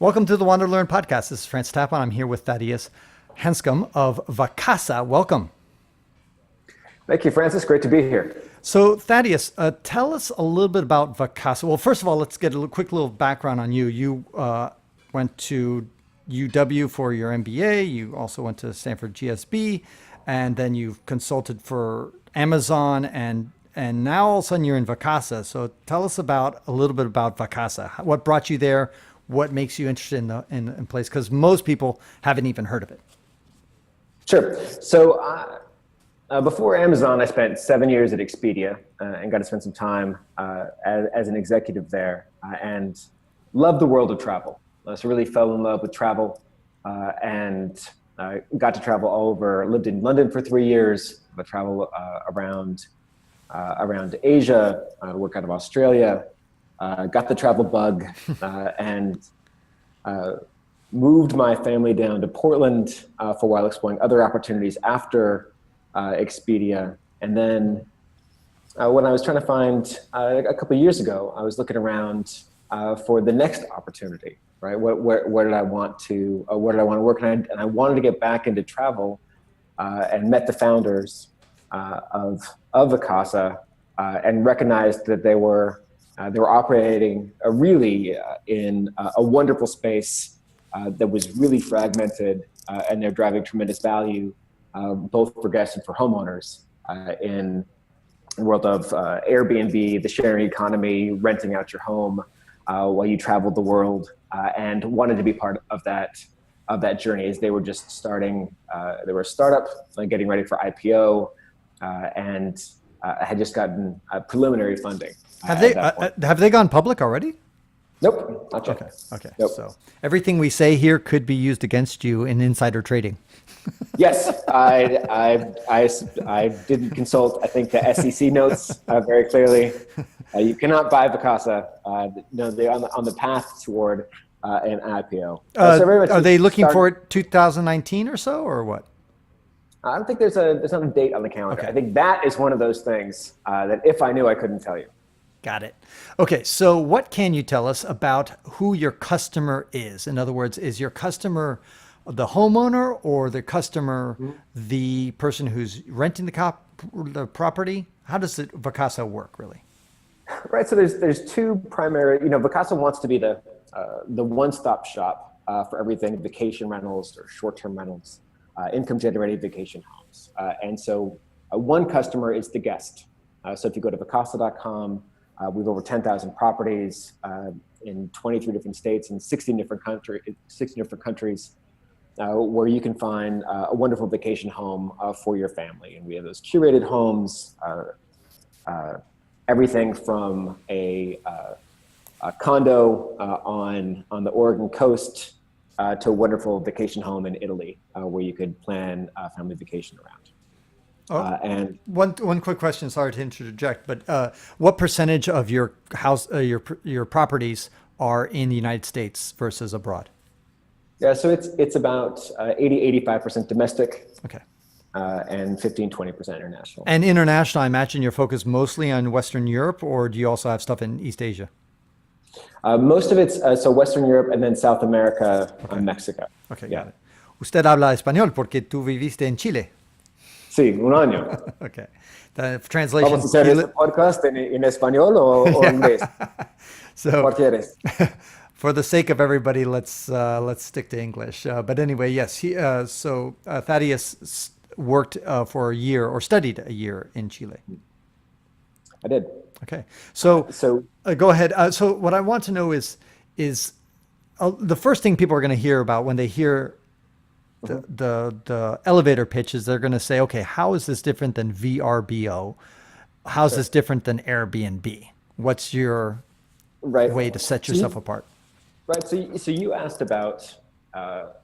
Welcome to the Want to Learn podcast. This is Francis Tappan. I'm here with Thaddeus Hanscom of Vacasa. Welcome. Thank you, Francis. Great to be here. So Thaddeus, tell us a little bit about Vacasa. Well, first of all, let's get a quick little background on you. You went to UW for your MBA. You also went to Stanford GSB, and then you've consulted for Amazon, and now all of a sudden you're in Vacasa. So tell us a little bit about Vacasa. What brought you there? What makes you interested in place? Because most people haven't even heard of it. Sure. So before Amazon, I spent 7 years at Expedia and got to spend some time as an executive there and loved the world of travel. So really fell in love with travel and got to travel all over. Lived in London for 3 years, but travel around Asia, work out of Australia. Got the travel bug and moved my family down to Portland for a while, exploring other opportunities after Expedia. And then when I was trying to find, a couple of years ago, I was looking around for the next opportunity, right? Where did I want to work? And I wanted to get back into travel and met the founders of Vacasa and recognized that they were operating really in a wonderful space that was really fragmented, and they're driving tremendous value, both for guests and for homeowners in the world of Airbnb, the sharing economy, renting out your home while you traveled the world, and wanted to be part of that journey as they were just starting. They were a startup, getting ready for IPO, and had just gotten preliminary funding. Have they gone public already? Nope, not yet. Okay. Nope. So everything we say here could be used against you in insider trading. Yes, I didn't consult, I think, the SEC notes very clearly. You cannot buy Vacasa. No, they're on the path toward an IPO. Are they looking for it 2019 or so, or what? I don't think there's not a date on the calendar. Okay. I think that is one of those things that if I knew, I couldn't tell you. Got it. Okay, so what can you tell us about who your customer is? In other words, is your customer the homeowner or the customer the person who's renting the property? How does Vacasa work, really? Right. So there's two primary. Vacasa wants to be the one-stop shop for everything vacation rentals or short-term rentals, income-generating vacation homes. And so one customer is the guest. So if you go to vacasa.com, we have over 10,000 properties in 23 different states and 16 different countries where you can find a wonderful vacation home for your family. And we have those curated homes, everything from a condo on the Oregon coast to a wonderful vacation home in Italy where you could plan a family vacation around. And one quick question. Sorry to interject, but what percentage of your house, your properties are in the United States versus abroad? Yeah, so it's about 80-85% domestic. Okay. And 15-20% international. And international, I imagine you're focused mostly on Western Europe, or do you also have stuff in East Asia? Most of it's so Western Europe and then South America, Mexico. Okay, yeah. Got it. Usted habla español porque tú viviste en Chile. Sí, un año. Okay. The translation. ¿Vamos a hacer este podcast en español o inglés? So, ¿Cuál quieres? For the sake of everybody, let's stick to English. But anyway, yes. So Thaddeus worked for a year or studied a year in Chile. I did. Okay. So go ahead. So what I want to know is the first thing people are going to hear about when they hear the elevator pitch is they're going to say, okay, how is this different than VRBO? How's this different than Airbnb? What's your way to set yourself apart? Right. So you asked about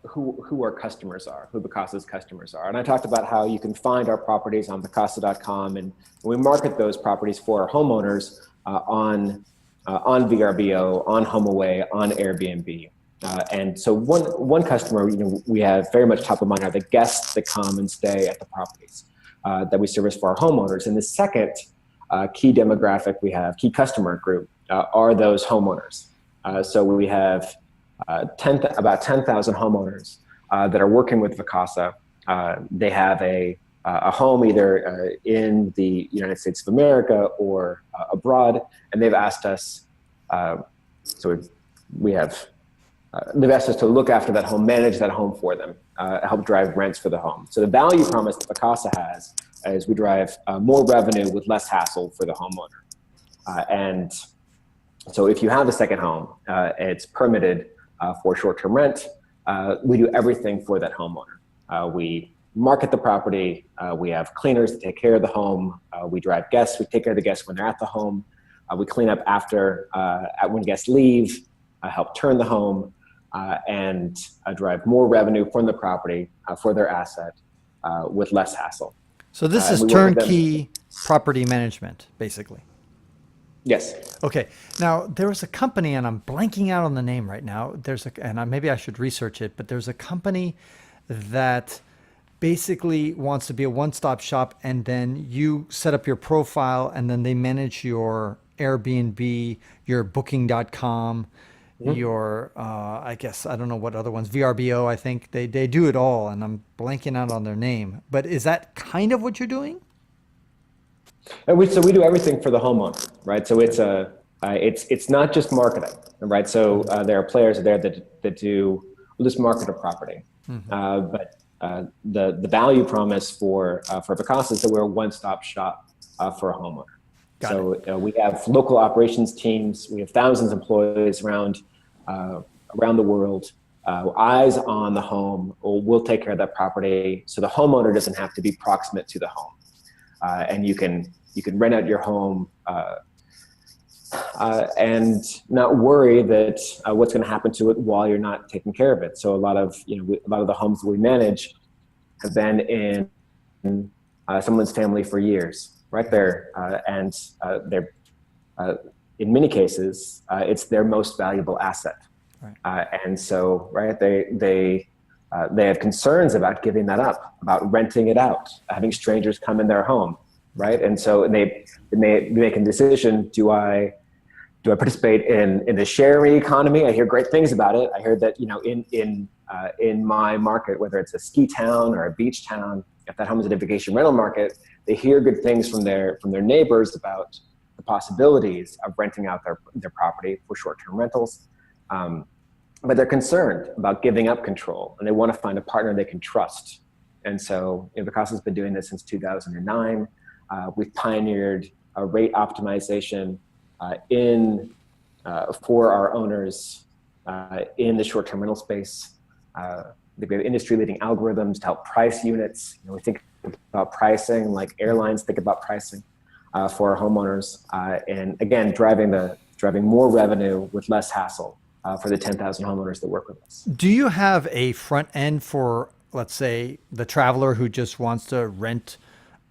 who our customers are, who Vacasa's customers are. And I talked about how you can find our properties on vacasa.com, and we market those properties for our homeowners on VRBO, on HomeAway, on Airbnb. And so one customer, we have very much top of mind are the guests that come and stay at the properties that we service for our homeowners. And the second key demographic we have, key customer group, are those homeowners. So we have about 10,000 homeowners that are working with Vacasa. They have a home either in the United States of America or abroad, and they've asked us. So we have. They've asked us to look after that home, manage that home for them, help drive rents for the home. So the value promise that Vacasa has is we drive more revenue with less hassle for the homeowner. And so if you have a second home, it's permitted for short-term rent. We do everything for that homeowner. We market the property. We have cleaners to take care of the home. We drive guests. We take care of the guests when they're at the home. We clean up after when guests leave, help turn the home, and drive more revenue from the property for their asset with less hassle. So this is turnkey property management, basically. Yes. Okay. Now there was a company, and I'm blanking out on the name right now. Maybe I should research it, but there's a company that basically wants to be a one-stop shop, and then you set up your profile, and then they manage your Airbnb, your Booking.com, your I guess I don't know what other ones, VRBO. I think they do it all, and I'm blanking out on their name. But is that kind of what you're doing? So we do everything for the homeowner, right? So it's not just marketing, right? So there are players there that will just market a property, but the value promise for Vacasa is that we're a one-stop shop for a homeowner. We have local operations teams. We have thousands of employees around the world. Eyes on the home. We'll take care of that property, so the homeowner doesn't have to be proximate to the home, and you can rent out your home and not worry that what's going to happen to it while you're not taking care of it. So a lot of the homes that we manage have been in someone's family for years. Right there, and they're in many cases, it's their most valuable asset, and so they have concerns about giving that up, about renting it out, having strangers come in their home, right? And so they may be making a decision: do I participate in the sharing economy? I hear great things about it. I heard that in my market, whether it's a ski town or a beach town, if that home is in a vacation rental market, they hear good things from their neighbors about the possibilities of renting out their property for short-term rentals. But they're concerned about giving up control, and they want to find a partner they can trust. And so Vacasa has been doing this since 2009. We've pioneered a rate optimization for our owners in the short-term rental space. We have industry-leading algorithms to help price units. We think about pricing like airlines think about pricing for our homeowners, and again, driving more revenue with less hassle for the 10,000 homeowners that work with us. Do you have a front end for, let's say, the traveler who just wants to rent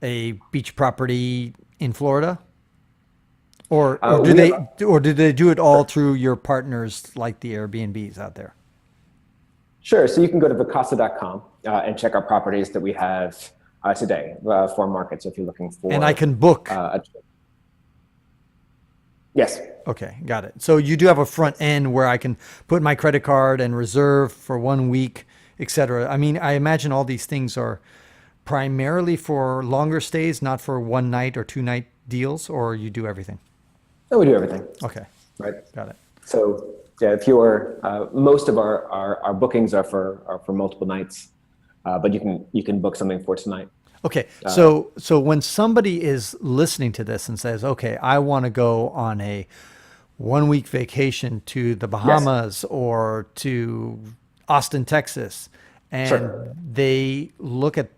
a beach property in Florida, or do they do it all through your partners like the Airbnbs out there? Sure. So you can go to vacasa.com and check our properties that we have today for market. So if you're looking for, and I can book. Yes. Okay, got it. So you do have a front end where I can put my credit card and reserve for 1 week, etc. I mean, I imagine all these things are primarily for longer stays, not for 1 night or 2 night deals, or you do everything? No, we do everything. Okay. Right. Got it. So yeah, if you're most of our bookings are for multiple nights, but you can book something for tonight. Okay, so when somebody is listening to this and says, "Okay, I want to go on a 1 week vacation to the Bahamas or to Austin, Texas," and they look at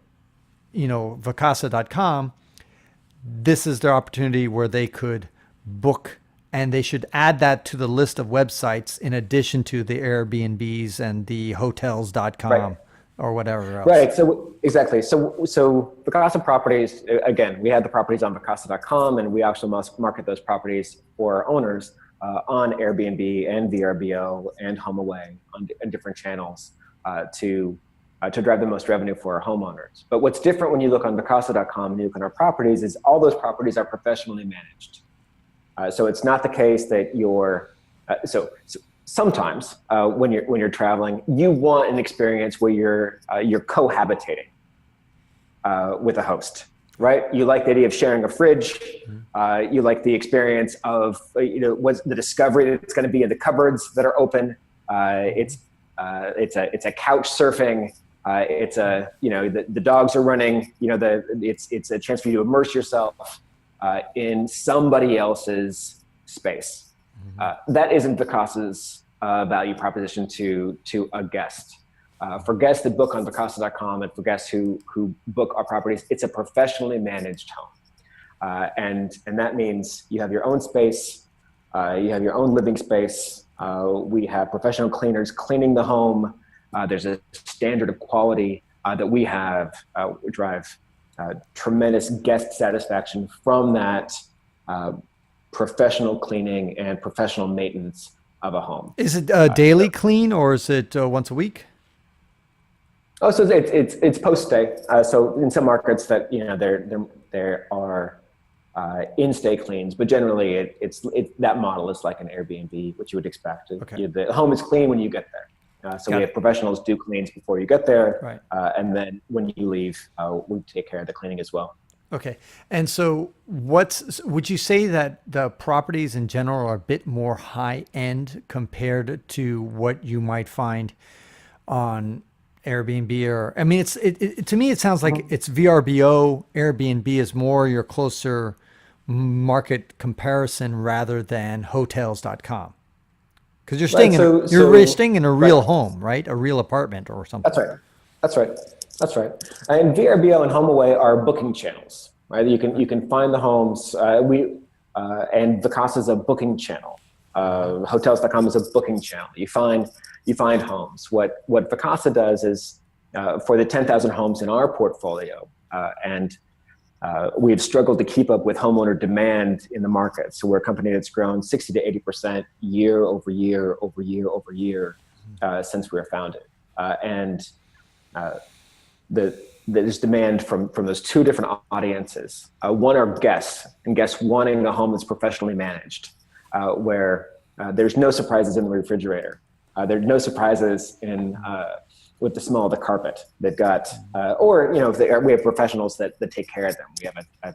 Vacasa.com, this is their opportunity where they could book, and they should add that to the list of websites in addition to the Airbnbs and the hotels.com or whatever else. Right. So exactly. So Vacasa properties, again, we had the properties on Vacasa.com, and we also must market those properties for our owners on Airbnb and VRBO and HomeAway on different channels to drive the most revenue for our homeowners. But what's different when you look on Vacasa.com and you look on our properties is all those properties are professionally managed. So it's not the case that sometimes when you're traveling, you want an experience where you're cohabitating with a host, right? You like the idea of sharing a fridge. You like the experience of what's the discovery that it's going to be in the cupboards that are open. It's a couch surfing. The dogs are running. It's a chance for you to immerse yourself in somebody else's space. That isn't Vacasa's value proposition to a guest. For guests that book on Vacasa.com and for guests who book our properties, it's a professionally managed home. And that means you have your own space, you have your own living space. We have professional cleaners cleaning the home. There's a standard of quality that we have. We drive tremendous guest satisfaction from that professional cleaning and professional maintenance of a home. Is it a daily clean or is it once a week? Oh, so it's post stay. So in some markets that there are in-stay cleans, but generally that model is like an Airbnb, which you would expect. Okay. The home is clean when you get there. So we have professionals do cleans before you get there, right. And then when you leave, we take care of the cleaning as well. Okay. And so would you say that the properties in general are a bit more high end compared to what you might find on Airbnb? Or, I mean, to me, it sounds like it's VRBO. Airbnb is more your closer market comparison rather than hotels.com. Because you're staying you're staying in a real home, right? A real apartment or something. That's right. And VRBO and HomeAway are booking channels, right? You can find the homes. And Vacasa is a booking channel. Hotels.com is a booking channel. You find homes. What Vacasa does is for the 10,000 homes in our portfolio, and we've struggled to keep up with homeowner demand in the market. So we're a company that's grown 60 to 80% year over year since we were founded. There's demand from those two different audiences. One are guests, and guests wanting a home that's professionally managed, where there's no surprises in the refrigerator. There's no surprises in with the smell of the carpet. They've got, we have professionals that take care of them. We have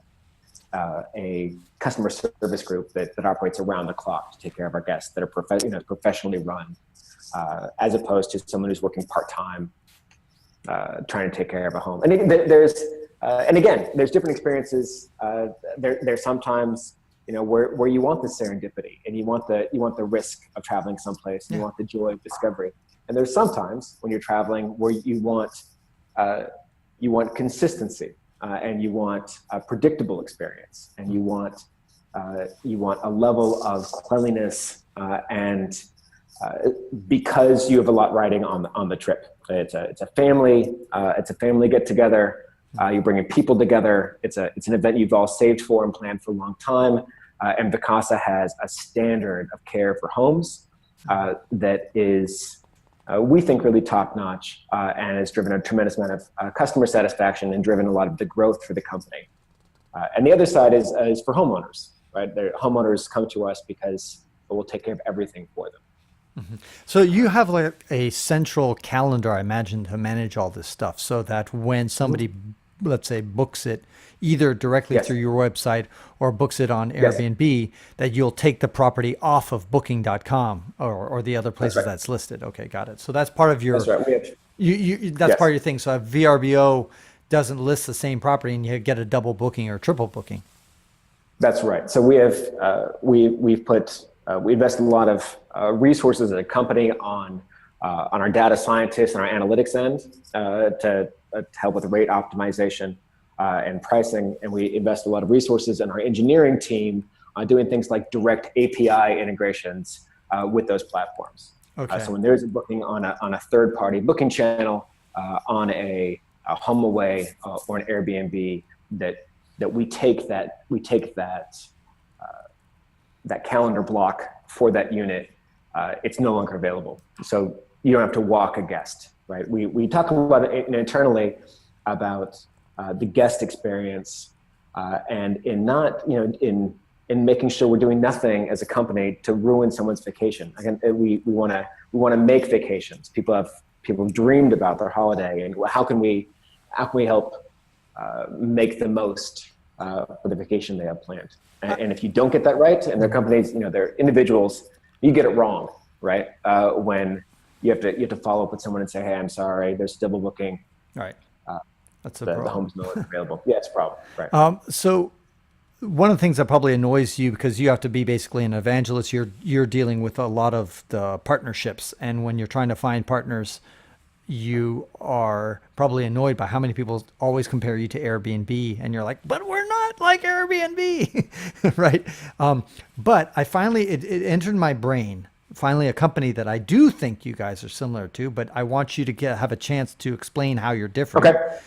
a customer service group that operates around the clock to take care of our guests that are professionally run, as opposed to someone who's working part-time, trying to take care of a home. And there's different experiences. There's sometimes, where you want the serendipity and you want the risk of traveling someplace and you want the joy of discovery. And there's sometimes when you're traveling where you want consistency and you want a predictable experience and you want a level of cleanliness and because you have a lot riding on the trip. It's a family get together. You're bringing people together. It's an event you've all saved for and planned for a long time. And Vacasa has a standard of care for homes that is, we think, really top notch and has driven a tremendous amount of customer satisfaction and driven a lot of the growth for the company. And the other side is for homeowners, right? Homeowners come to us because we'll take care of everything for them. Mm-hmm. So you have like a central calendar, I imagine, to manage all this stuff so that when somebody, let's say, books it either directly through your website or books it on Airbnb, that you'll take the property off of booking.com or the other places that's listed. Okay, got it. So that's part of your, that's right. That's part of your thing. So if VRBO doesn't list the same property and you get a double booking or triple booking. That's right. So we have, we invest a lot of resources as a company on our data scientists and our analytics end to help with rate optimization and pricing. And we invest a lot of resources in our engineering team on doing things like direct API integrations with those platforms. Okay. So when there's a booking on a third-party booking channel, on a HomeAway or an Airbnb, that we take that calendar block for that unit, it's no longer available. So you don't have to walk a guest, right? We talk about it internally about the guest experience, and in in making sure we're doing nothing as a company to ruin someone's vacation. Again, we want to make vacations. People have dreamed about their holiday, and how can we help make the most for the vacation they have planned. And if you don't get that right, and they're companies, they're individuals, you get it wrong, right? When you have to follow up with someone and say, hey, I'm sorry, there's double booking. Right. That's a The problem. home's no longer available. Yeah, it's a problem. Right. So one of the things that probably annoys you, because you have to be basically an evangelist, you're dealing with a lot of the partnerships. And when you're trying to find partners, you are probably annoyed by how many people always compare you to Airbnb, and you're like, but we're not like Airbnb, right? But I finally, it entered my brain, finally a company that I do think you guys are similar to, but I want you to have a chance to explain how you're different. Okay.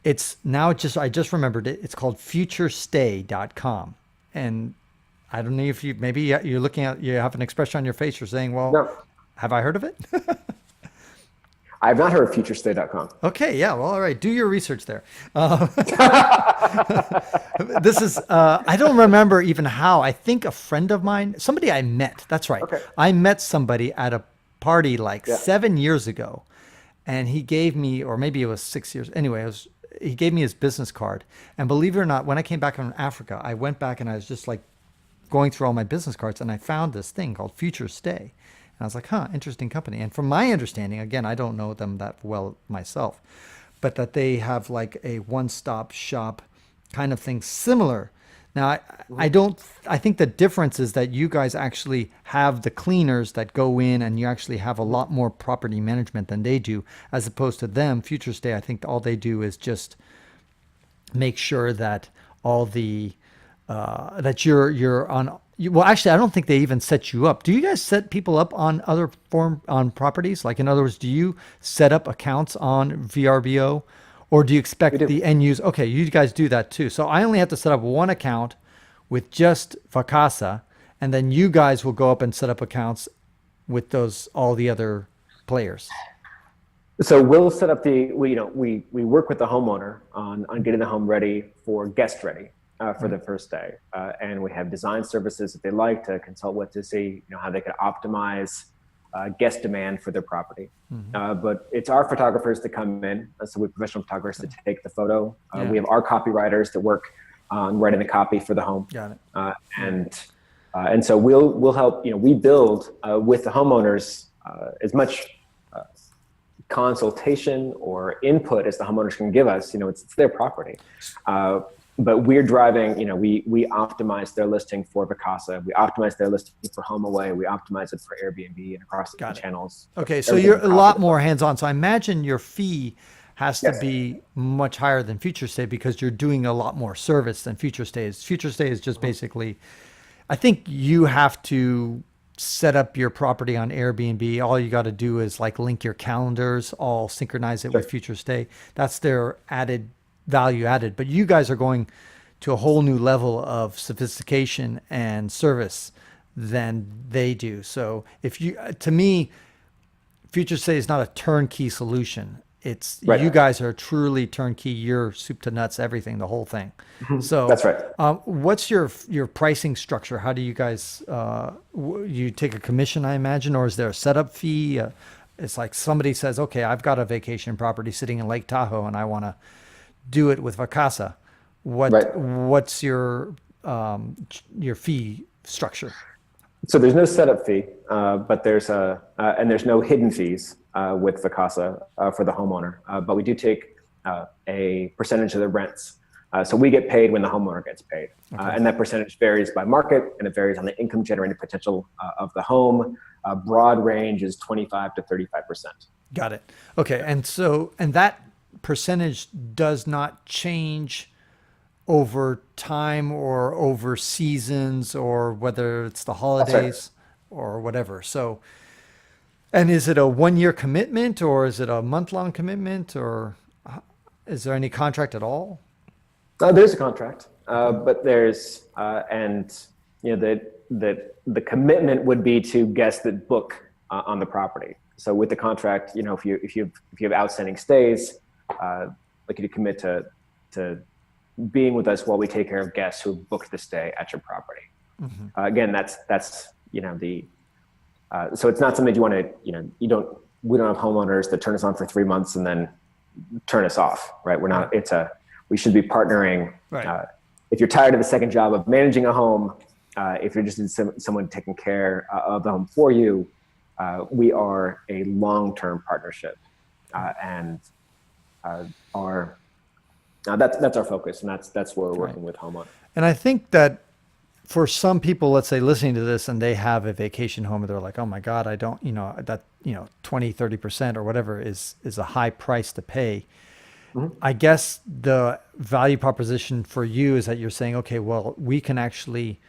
It's now I just remembered it. It's called FutureStay.com. And I don't know if maybe you're looking at, you have an expression on your face. You're saying, well, No, have I heard of it? I've not heard of FutureStay.com. Okay, yeah, well, all right, do your research there. This is, I don't remember even how. I think a friend of mine, somebody I met, that's right. Okay. I met somebody at a party like Yeah. 7 years ago, and he gave me, or maybe it was 6 years, anyway, he gave me his business card. And believe it or not, when I came back from Africa, I went back and I was just like going through all my business cards, and I found this thing called FutureStay. And I was like, huh, interesting company. And from my understanding, again, I don't know them that well myself, but that they have like a one-stop shop kind of thing similar. Now, I think the difference is that you guys actually have the cleaners that go in, and you actually have a lot more property management than they do, as opposed to them, FutureStay, I think all they do is just make sure that all the, that you're on. Well, actually, I don't think they even set you up. Do you guys set people up on on properties? Like, in other words, do you set up accounts on VRBO, or do you expect the end user? Okay, you guys do that too. So I only have to set up one account with just Vacasa, and then you guys will go up and set up accounts with all the other players. So we'll set up we work with the homeowner on getting the home ready for guest ready. For the first day, and we have design services that they like to consult with to see how they could optimize guest demand for their property. But it's our photographers that come in, so we have professional photographers to take the photo. We have our copywriters that work on writing the copy for the home. Got it. And so we'll help. We build with the homeowners as much consultation or input as the homeowners can give us. It's their property. But we're driving, we optimize their listing for Vacasa. We optimize their listing for HomeAway. We optimize it for Airbnb and across the channels. Okay, so you're a lot more hands-on. So I imagine your fee has to be much higher than FutureStay, because you're doing a lot more service than FutureStay is. FutureStay is just basically, I think you have to set up your property on Airbnb. All you got to do is like link your calendars, all synchronize it with FutureStay. That's their value added, but you guys are going to a whole new level of sophistication and service than they do. So to me, FutureStay is not a turnkey solution. It's you guys are truly turnkey. You're soup to nuts, everything, the whole thing. So that's right. What's your pricing structure? How do you guys, you take a commission, I imagine, or is there a setup fee? It's like somebody says, okay, I've got a vacation property sitting in Lake Tahoe and I want to do it with Vacasa. What's your fee structure? So there's no setup fee, but there's no hidden fees with Vacasa for the homeowner. But we do take a percentage of the rents. So we get paid when the homeowner gets paid. And that percentage varies by market, and it varies on the income generating potential of the home. Broad range is 25 to 35%. Got it. Okay. And that percentage does not change over time or over seasons, or whether it's the holidays or whatever. So, and is it a 1-year commitment, or is it a month-long commitment, or is there any contract at all? There's a contract, but there's the commitment would be to guests that book on the property. So with the contract, if you have outstanding stays, like you commit to being with us while we take care of guests who have booked the stay at your property. Again, that's so it's not something you want to, we don't have homeowners that turn us on for 3 months and then turn us off, right? We're not, we should be partnering. Right. If you're tired of the second job of managing a home, if you're just in someone taking care of the home for you, we are a long-term partnership, and that's our focus, and that's where we're working with homeowners. And I think that for some people, let's say listening to this and they have a vacation home and they're like, oh my God, I don't, that, 20, 30% or whatever is a high price to pay. I guess the value proposition for you is that you're saying, okay, well, we can actually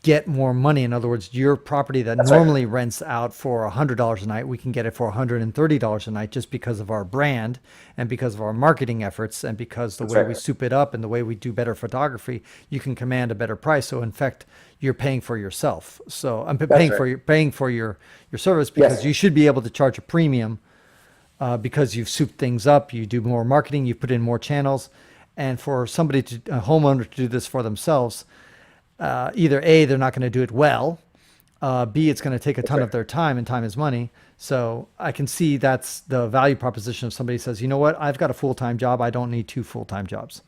get more money. In other words, your property that normally rents out for $100 a night, we can get it for $130 a night just because of our brand and because of our marketing efforts and because the way we soup it up and the way we do better photography, you can command a better price. So in fact, you're paying for yourself. So I'm paying for your service because you should be able to charge a premium because you've souped things up, you do more marketing, you put in more channels. And for somebody a homeowner to do this for themselves, either A, they're not going to do it well. B, it's going to take a ton of their time, and time is money. So I can see that's the value proposition of somebody says, you know what, I've got a full-time job. I don't need 2 full-time jobs.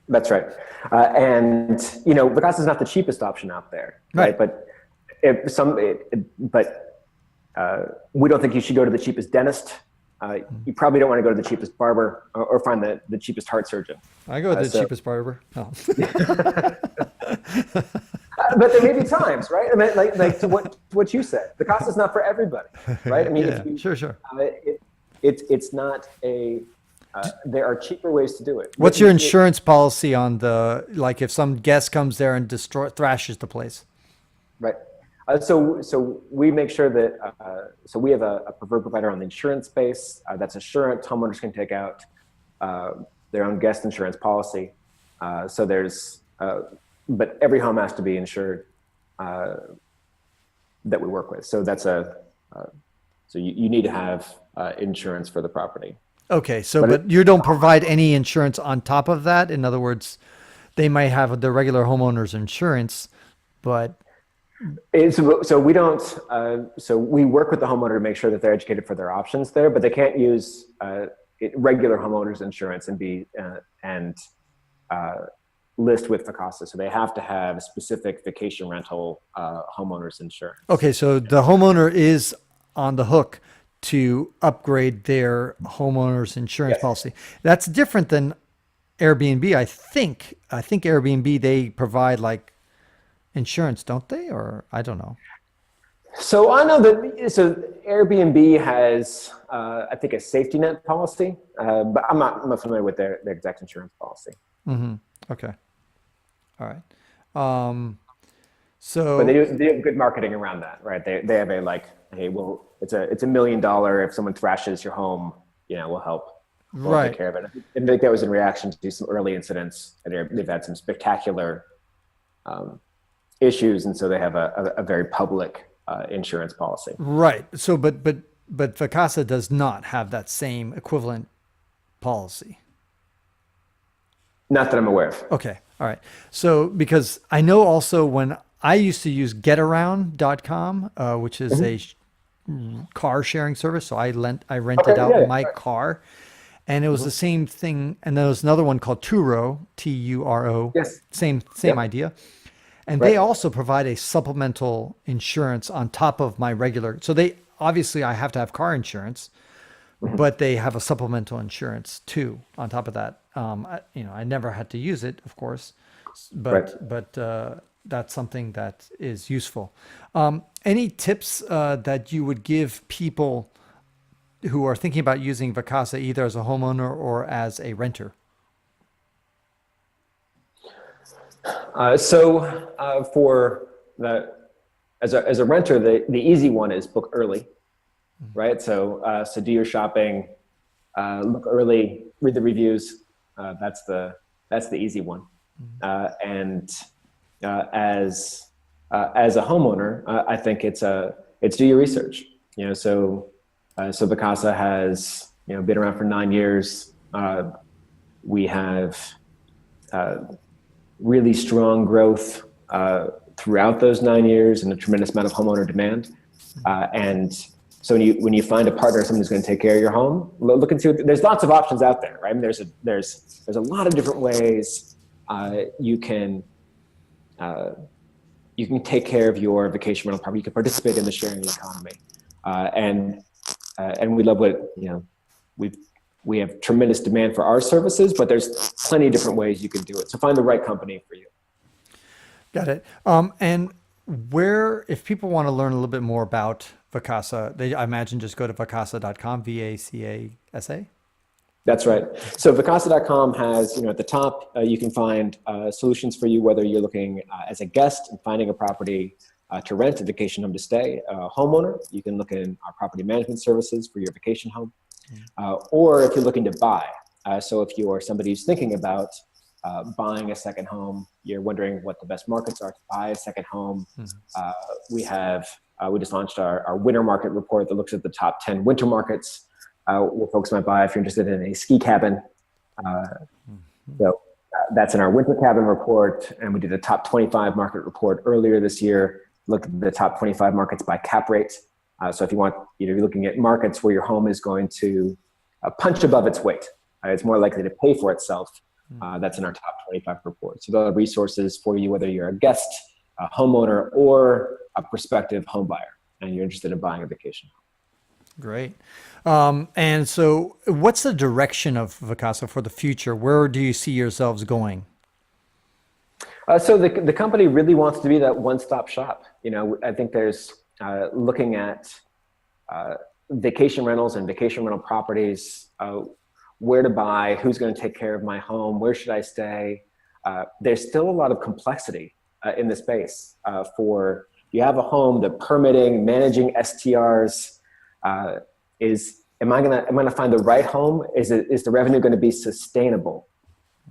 That's right. And, Vacasa is not the cheapest option out there. Right. But we don't think you should go to the cheapest dentist. You probably don't want to go to the cheapest barber or find the cheapest heart surgeon. I go to the cheapest barber. Oh. But there may be times, right? I mean, like to what you said, Vacasa is not for everybody, right? I mean, sure. It's not a. There are cheaper ways to do it. What's your insurance policy on if some guest comes there and thrashes the place? Right. So we make sure that, so we have a preferred provider on the insurance space. That's Assurant. Homeowners can take out their own guest insurance policy. So there's, but every home has to be insured that we work with. So that's so you need to have insurance for the property. Okay. So, but you don't provide any insurance on top of that. In other words, they might have the regular homeowner's insurance, but so we don't. So we work with the homeowner to make sure that they're educated for their options there, but they can't use regular homeowners insurance and list with Vacasa. So they have to have specific vacation rental homeowners insurance. Okay, so the homeowner is on the hook to upgrade their homeowner's insurance policy. That's different than Airbnb. I think Airbnb, they provide like insurance, don't they? Or I don't know. So I know that, so Airbnb has, I think, a safety net policy, but I'm not familiar with their exact insurance policy. Mm-hmm. Okay. All right. So, but they have good marketing around that, right? They have a hey, well, it's $1 million if someone thrashes your home, we'll help. We'll take care of it. I think that was in reaction to some early incidents, and they've had some spectacular issues, and so they have a very public insurance policy. Right. So, but Vacasa does not have that same equivalent policy. Not that I'm aware of. Okay. All right. So, because I know also when I used to use getaround.com, which is a car sharing service. So I rented out my car, and it was the same thing. And there was another one called Turo, Turo. Yes. Same idea. And they also provide a supplemental insurance on top of my regular. So they obviously, I have to have car insurance, but they have a supplemental insurance too on top of that. I never had to use it, of course, but that's something that is useful. Any tips that you would give people who are thinking about using Vacasa either as a homeowner or as a renter? For as a renter, the easy one is book early, right? So do your shopping, look early, read the reviews. That's the easy one. And as a homeowner, I think it's do your research. So Vacasa has been around for 9 years. We have really strong growth throughout those 9 years and a tremendous amount of homeowner demand. And so when you find a partner, someone who's going to take care of your home, look and see there's lots of options out there, right? I mean, there's a lot of different ways you can take care of your vacation rental property. You can participate in the sharing economy, and we love what we have tremendous demand for our services, but there's plenty of different ways you can do it. So find the right company for you. Got it. And if people want to learn a little bit more about Vacasa, I imagine just go to vacasa.com, Vacasa. That's right. So vacasa.com has, at the top, you can find solutions for you, whether you're looking as a guest and finding a property to rent, a vacation home to stay, a homeowner. You can look in our property management services for your vacation home. Or if you're looking to buy. So if you are somebody who's thinking about buying a second home, you're wondering what the best markets are to buy a second home. We just launched our winter market report that looks at the top 10 winter markets where folks might buy if you're interested in a ski cabin. So that's in our winter cabin report. And we did a top 25 market report earlier this year, looked at the top 25 markets by cap rate. So if you're looking at markets where your home is going to punch above its weight, it's more likely to pay for itself. That's in our top 25 report. So there are resources for you, whether you're a guest, a homeowner, or a prospective home buyer, and you're interested in buying a vacation home. Great. And so what's the direction of Vacasa for the future? Where do you see yourselves going? So the company really wants to be that one-stop shop. I think there's looking at vacation rentals and vacation rental properties, where to buy, who's going to take care of my home, where should I stay? There's still a lot of complexity in the space. You have a home, the permitting, managing STRs, am I gonna find the right home? Is the revenue going to be sustainable,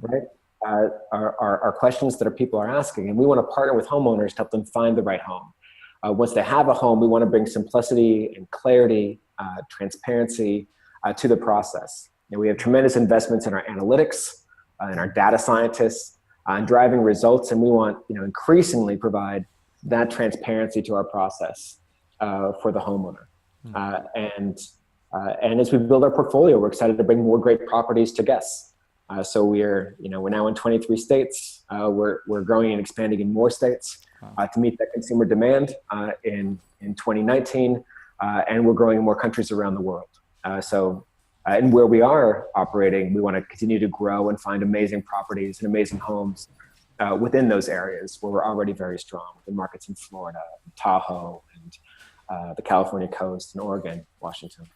right? Are questions that people are asking, and we want to partner with homeowners to help them find the right home. Once they have a home, we want to bring simplicity and clarity, transparency to the process. We have tremendous investments in our analytics, and our data scientists, on driving results, and we want increasingly provide that transparency to our process for the homeowner. And as we build our portfolio, we're excited to bring more great properties to guests. So we're now in 23 states. We're growing and expanding in more states to meet that consumer demand in 2019, and we're growing in more countries around the world. And where we are operating, we want to continue to grow and find amazing properties and amazing homes within those areas where we're already very strong, the markets in Florida, Tahoe, and the California coast, and Oregon, Washington.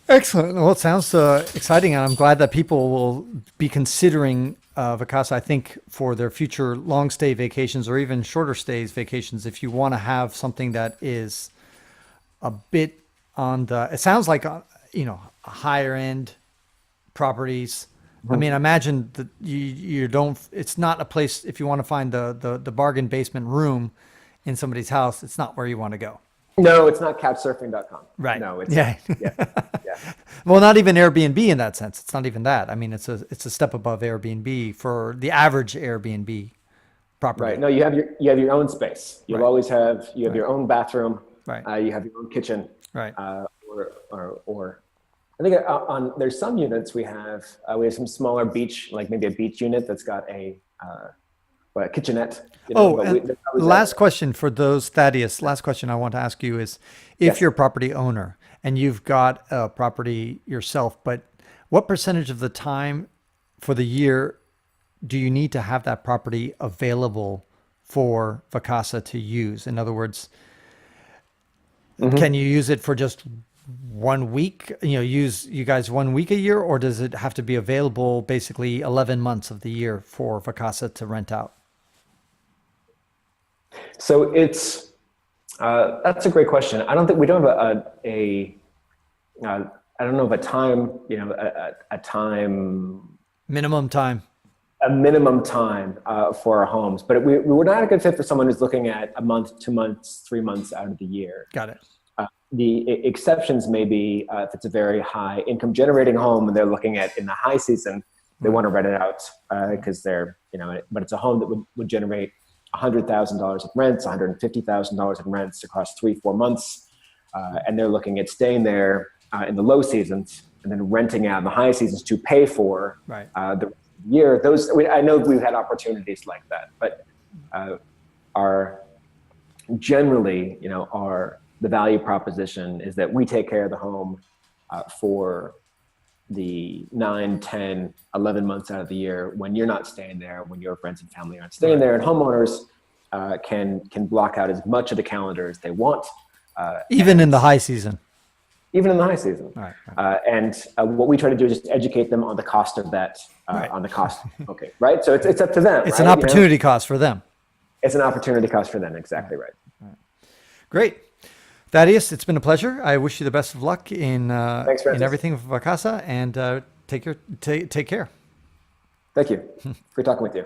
Excellent. Well, it sounds exciting, and I'm glad that people will be considering Vacasa, I think, for their future long stay vacations or even shorter stays vacations. If you want to have something that is a bit on it sounds like, higher end properties. I mean, imagine that it's not a place, if you want to find the bargain basement room in somebody's house, it's not where you want to go. No, it's not couchsurfing.com. Right. No, it's yeah. yeah. Well, not even Airbnb in that sense. It's not even that. I mean, it's a step above Airbnb for the average Airbnb property. Right. No, you have your own space. You'll always have your own bathroom. Right. You have your own kitchen. Right. Or I think there's some units we have some smaller beach, like maybe a beach unit that's got a kitchenette. Last question for those, Thaddeus. Last question I want to ask you is, if you're a property owner and you've got a property yourself, but what percentage of the time for the year do you need to have that property available for Vacasa to use? In other words, can you use it for just 1 week, use you guys 1 week a year, or does it have to be available basically 11 months of the year for Vacasa to rent out? So that's a great question. We don't have I don't know of a time, a time. Minimum time. A minimum time for our homes, but we're not a good fit for someone who's looking at a month, 2 months, 3 months out of the year. Got it. The exceptions may be if it's a very high income generating home and they're looking at in the high season, they want to rent it out because they're, but it's a home that would generate $100,000 in rents, $150,000 in rents across 3-4 months. And they're looking at staying there in the low seasons and then renting out in the high seasons to pay for the year. I know we've had opportunities like that, but generally, the value proposition is that we take care of the home for the 9, 10, 11 months out of the year when you're not staying there, when your friends and family aren't staying there, and homeowners can block out as much of the calendar as they want. Even in the high season. Even in the high season. And what we try to do is just educate them on the cost of that, on the cost. Okay, right? So it's up to them. It's an opportunity cost for them. It's an opportunity cost for them, exactly right. Great. Thaddeus, it's been a pleasure. I wish you the best of luck in everything with Vacasa, and take care. Thank you. Great talking with you.